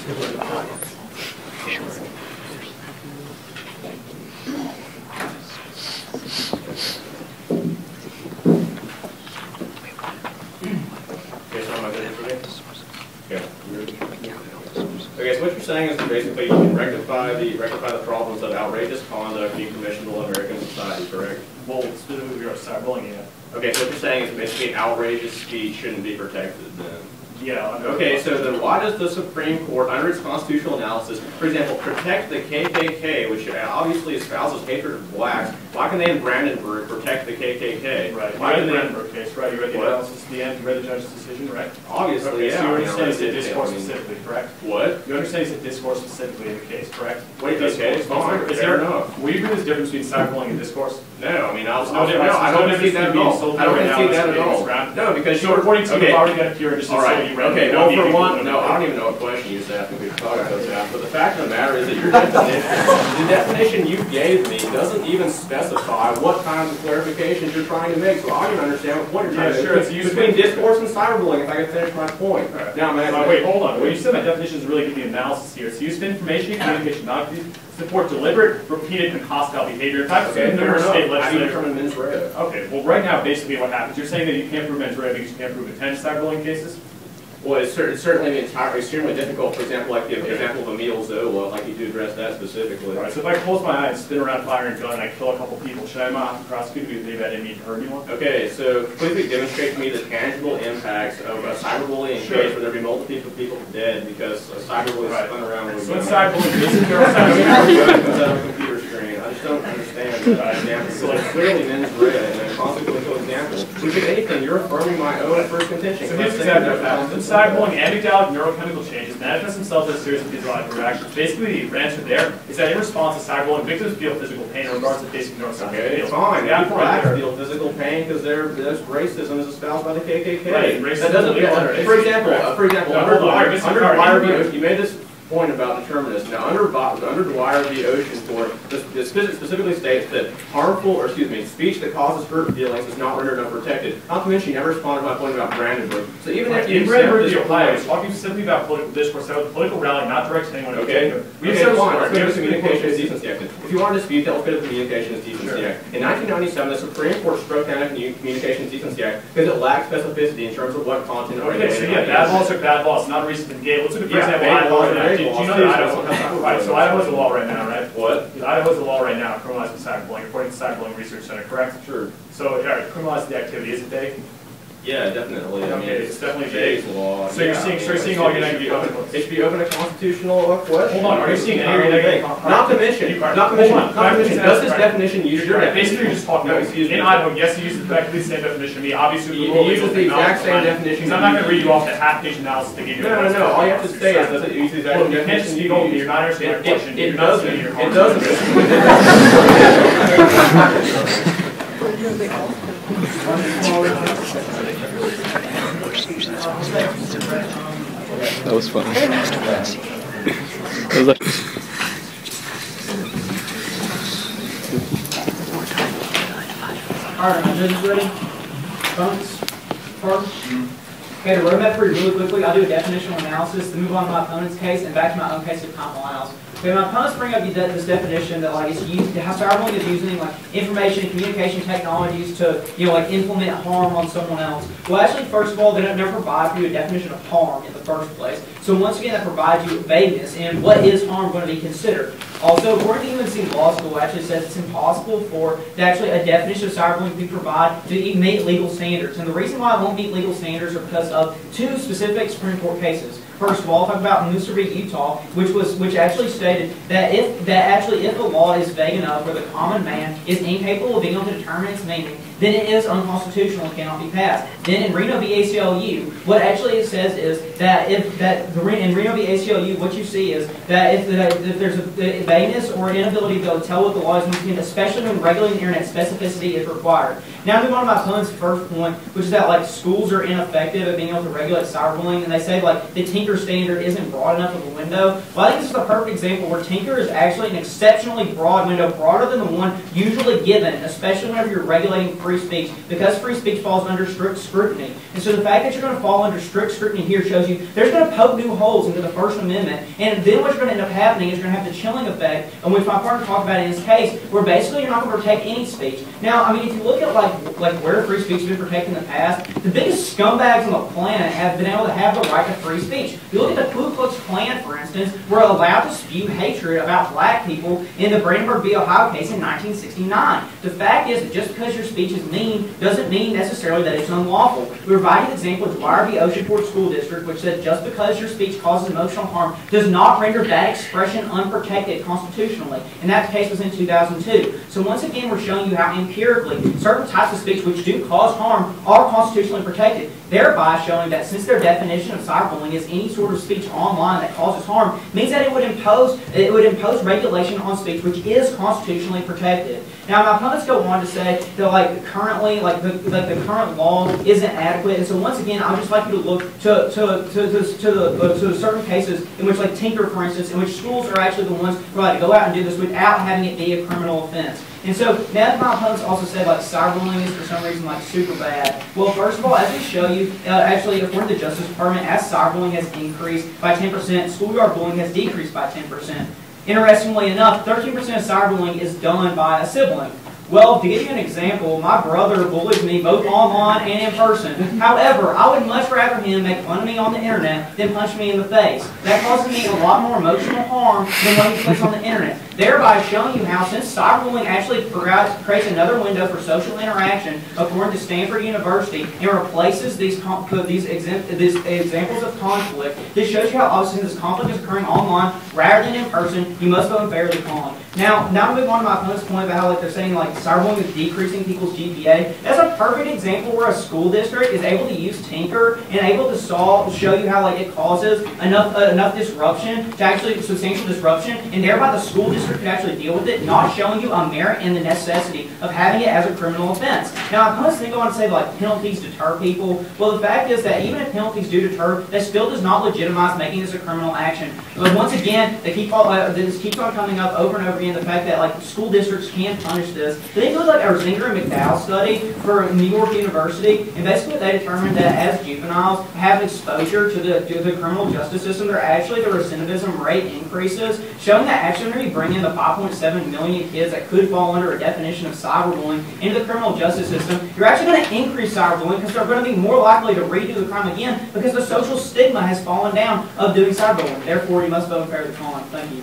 Okay, so what you're saying is that basically you can rectify the problems of outrageous conduct being commissionable in American society, correct? Well, specifically you're cyberbullying, yeah. Okay, so what you're saying is basically outrageous speech shouldn't be protected then. Yeah. Okay, so then why does the Supreme Court, under its constitutional analysis, for example, protect the KKK, which obviously espouses hatred of blacks? Why can they in Brandenburg protect the KKK? Right. Why in the Brandenburg case, right? You read the analysis at the end, you read the judge's decision, right? Obviously, okay, yeah. So you understand it's a discourse specifically, correct? What? You understand it's a discourse specifically in the case, correct? Wait, okay, fine. Is there enough? Will you agree there's a difference between cyberbullying and discourse? No, I mean, I don't see that at all. I don't see that at all. No, because so according to you've already got a pure just all right. You read okay, well, for one, no, I don't even know what question you just asked me. We could talk about that. But the fact of the matter is that your definition, the definition you gave me doesn't even specify what kinds of clarifications you're trying to make. So I don't understand what point you're trying to make. Between discourse and cyberbullying, if I can finish my point. Right. Now, wait, hold on. Well, you said my definition is really good the analysis here. It's use of information and communication, not support deliberate, repeated, and hostile behavior. In fact, okay, numerous state legislators. How do you determine mens rea? Okay, well, right now, basically what happens, you're saying that you can't prove mens rea because you can't prove intent in cyberbullying cases? Well, it's certainly extremely difficult, for example, like the example of Emile Zola, like you do address that specifically. All right, so if I close my eyes, spin around, fire and gun, and I kill a couple people, should I not have to prosecute because maybe I didn't mean to hurt anyone? Okay, so quickly demonstrate to me the tangible impacts of a cyberbullying case where there be multiple people dead because a cyberbully is spun around with so cyberbullying isn't there comes out of a computer screen. I just don't understand that. So like clearly mens rea and then consequential example. Which if anything, you're affirming my own first contention. So here's exactly cyberbullying, amygdalic neurochemical changes manifest themselves as a series of physiological reactions. Basically, the answer there is that in response to cyberbullying, victims feel physical pain regardless of basic neuroscience. Okay, it's fine. Yeah, people feel physical pain because there's racism is espoused by the KKK. Right, racism that doesn't. For example, under Dwyer v. Ocean, you made this point about determinism. Now, under Dwyer v. Oceansport, this specifically states that speech that causes hurt feelings is not rendered unprotected. Not to mention, you never responded to my point about Brandenburg. So even if you Brandenburg v. Ohio, it's talking specifically about political discourse. That was a political rally, not directed to anyone. Okay. We have fine. Let's go to Communications Decency Act. If you want to dispute that, let's go to the Communications Decency Act. In 1997, the Supreme Court struck down the Communications Decency Act because it lacked specificity in terms of what content. Okay, so yeah, bad laws are bad laws, not a reason to engage. Let's look at, for example, Idaho. Do you know that Idaho? Right, so Idaho's the law right now, right? What? Idaho's the law right now, criminalizing cyberbullying, according to the Cyberbullying Research Center, correct? Sure. So, all right, criminalize the activity, is it vague? Yeah, definitely. Okay, I mean, it's definitely vague. Law. So you're seeing all your negative consequences. It should be open to constitutional question. Hold on, are you seeing any of your negative consequences? Not to mention, does this definition use your definition? Basically, you're just talking about, in Idaho, yes, you use exactly the same definition. Me, obviously, he uses the exact same definition. I'm not going to read you off the half-page analysis to give you. No. All you have to say is that it uses the exact definition. You're not understanding my question. It doesn't. It doesn't. That was fun. That was like Alright, my judges ready? Opponents? Pardon? Okay, to roadmap through really quickly, I'll do a definitional analysis, then move on to my opponent's case and back to my own case of common allows. Okay, my opponents bring up this definition that like it's used, how cyberbullying is using like information and communication technologies to implement harm on someone else. Well, actually, first of all, they don't never provide for you a definition of harm in the first place. So once again, that provides you vagueness in what is harm going to be considered. Also, according to UNC Law School, actually says it's impossible for a definition of cyberbullying to be provided to meet legal standards. And the reason why it won't meet legal standards are because of two specific Supreme Court cases. First of all, talk about Mooser v. Utah, which actually stated that if a law is vague enough where the common man is incapable of being able to determine its meaning, then it is unconstitutional and cannot be passed. Then in Reno v. ACLU, what actually it says is that in Reno v. ACLU, what you see is that if there's a vagueness or an inability to be able to tell what the law is, especially when regulating internet specificity is required. Now move on to my opponent's first point, which is that like schools are ineffective at being able to regulate cyberbullying, and they say like the Tinker standard isn't broad enough of a window. Well, I think this is a perfect example where Tinker is actually an exceptionally broad window, broader than the one usually given, especially whenever you're regulating free free speech because free speech falls under strict scrutiny. And so the fact that you're going to fall under strict scrutiny here shows you there's going to poke new holes into the First Amendment, and then what's going to end up happening is you're going to have the chilling effect, and which my partner talked about in his case, where basically you're not going to protect any speech. Now, I mean, if you look at like where free speech has been protected in the past, the biggest scumbags on the planet have been able to have the right to free speech. You look at the Ku Klux Klan, for instance, were allowed to spew hatred about black people in the Brandenburg v. Ohio case in 1969. The fact is that just because your speech is mean doesn't mean necessarily that it's unlawful. We provided an example of Dwyer v. Oceanport School District, which said just because your speech causes emotional harm does not render that expression unprotected constitutionally. And that case was in 2002. So once again, we're showing you how empirically certain types of speech which do cause harm are constitutionally protected, thereby showing that since their definition of cyberbullying is any sort of speech online that causes harm, means that it would impose regulation on speech which is constitutionally protected. Now, my opponents go on to say that currently, the current law isn't adequate, and so once again, I'd just like you to look to certain cases in which, like Tinker, for instance, in which schools are actually the ones who go out and do this without having it be a criminal offense. And so now my opponents also say cyberbullying is for some reason super bad. Well, first of all, as we show you, actually according to the Justice Department, as cyberbullying has increased by 10%, schoolyard bullying has decreased by 10%. Interestingly enough, 13% of cyberbullying is done by a sibling. Well, to give you an example, my brother bullies me both online and in person. However, I would much rather him make fun of me on the internet than punch me in the face. That causes me a lot more emotional harm than what he puts on the internet. Thereby showing you how, since cyberbullying actually creates another window for social interaction, according to Stanford University, and replaces these examples of conflict, this shows you how obviously this conflict is occurring online rather than in person. You must vote unfairly upon. Now to move on to my opponent's point about how they're saying cyberbullying is decreasing people's GPA. That's a perfect example where a school district is able to use Tinker and able to show you how it causes enough disruption, to actually substantial disruption, and thereby the school district could actually deal with it, not showing you a merit and the necessity of having it as a criminal offense. Now, my opponents think I want to say penalties deter people. Well, the fact is that even if penalties do deter, that still does not legitimize making this a criminal action. But once again, this keeps on coming up over and over again, the fact that school districts can punish this. They did our Zinger and McDowell study for New York University, and basically they determined that as juveniles have exposure to the criminal justice system, the recidivism rate increases, showing that actually when you bring in the 5.7 million kids that could fall under a definition of cyberbullying into the criminal justice system, you're actually going to increase cyberbullying because they're going to be more likely to redo the crime again because the social stigma has fallen down of doing cyberbullying. Therefore, you must vote in favor of the calling. Thank you.